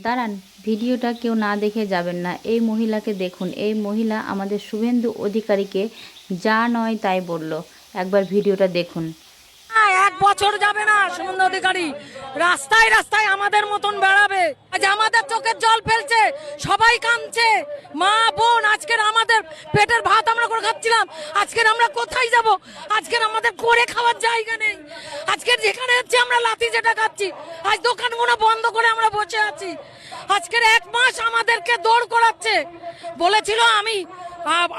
দাঁড়ান, ভিডিওটা কেউ না দেখে যাবেন না। এই মহিলাকে দেখুন, এই মহিলা আমাদের শুভেন্দু অধিকারীকে যা নয় তাই বলল। একবার ভিডিওটা দেখুন। 1 বছর যাবে না শুভেন্দু অধিকারী রাস্তায় রাস্তায় আমাদের মতন বেড়াবে। আজ আমাদের চোখের জল ফেলছে, সবাই কাঁদছে, মা বোন। আজকের আমাদের পেটের ভাত আমরা করে খাচ্ছিলাম, আজকের আমরা কোথায় যাব? আজকের আমাদের করে খাওয়ার জায়গা নেই। আজকের যেখানে হচ্ছে আমরা লাথি যেটা খাচ্ছি, আজ দোকানগুলো বন্ধ করে আমরা বসে আছি। আজকের 1 মাস আমাদেরকে দৌড় করাচ্ছে। বলেছিল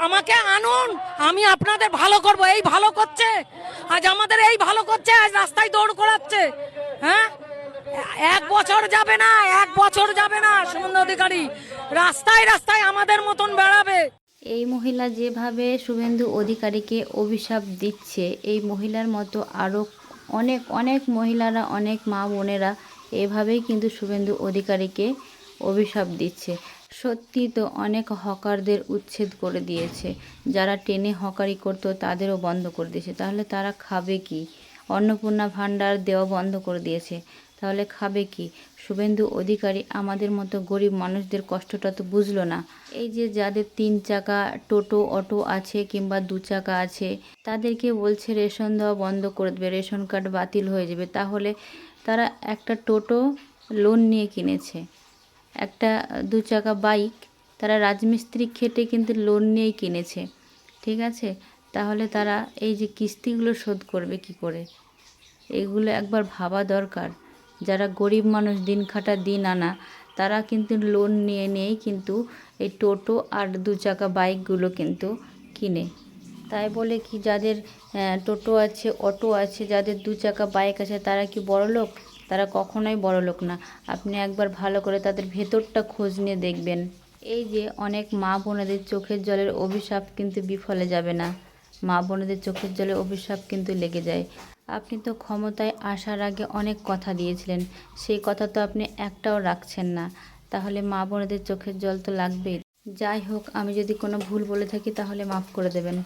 আমাকে আনুন, আমি আপনাদের ভালো করব। এই ভালো করছে, আজ আমাদের এই ভালো করছে, আজ রাস্তায় দৌড় করাচ্ছে। হ্যাঁ, 1 বছর যাবে না, 1 বছর যাবে না শুভেন্দু অধিকারী রাস্তায় রাস্তায় আমাদের মতন বেড়াবে। এই মহিলা যেভাবে শুভেন্দু অধিকারীকে অভিশাপ দিচ্ছে, এই মহিলার মতো আরও অনেক অনেক মহিলারা, অনেক মা বোনেরা এভাবেই কিন্তু শুভেন্দু অধিকারীকে অভিশাপ দিচ্ছে। সত্যি তো, অনেক হকারদের উচ্ছেদ করে দিয়েছে, যারা ট্রেনে হকারি করতো তাদেরও বন্ধ করে দিয়েছে। তাহলে তারা খাবে কি? অন্নপূর্ণা ভাণ্ডার দেওয়া বন্ধ করে দিয়েছে, তাহলে খাবে কি? শুভেন্দু অধিকারী আমাদের মতো গরিব মানুষদের কষ্টটা তো বুঝলো না। এই যে যাদের 3 চাকা টোটো অটো আছে কিংবা 2 চাকা আছে, তাদেরকে বলছে রেশন দেওয়া বন্ধ করে দেবে, রেশন কার্ড বাতিল হয়ে যাবে। তাহলে তারা একটা টোটো লোন নিয়ে কিনেছে, একটা 2 চাকা বাইক তারা রাজমিস্ত্রি খেটে কিন্তু লোন নিয়েই কিনেছে, ঠিক আছে? তাহলে তারা এই যে কিস্তিগুলো শোধ করবে কি করে? এগুলো একবার ভাবা দরকার। যারা গরিব মানুষ, দিন খাটা দিন আনা, তারা কিন্তু লোন নিয়ে নিয়েই কিন্তু এই টোটো আর 2 চাকা বাইকগুলো কিন্তু কিনে। তাই বলে কি যাদের টোটো আছে, অটো আছে, যাদের 2 চাকা বাইক আছে, তারা কি বড়লোক? তারা কখনোই বড়লোক না। আপনি একবার ভালো করে তাদের ভেতরটা খোঁজ নিয়ে দেখবেন। এই যে অনেক মা বোনেদের চোখের জলের অভিশাপ কিন্তু বিফলে যাবে না। মা বোনেদের চোখের জলের অভিশাপ কিন্তু লেগে যায়। আপনি তো ক্ষমতায় আসার আগে অনেক কথা দিয়েছিলেন, সেই কথা তো আপনি একটাও রাখছেন না। তাহলে মা বোনেদের চোখের জল তো লাগবেই। যাই হোক, আমি যদি কোনো ভুল বলে থাকি তাহলে মাফ করে দেবেন।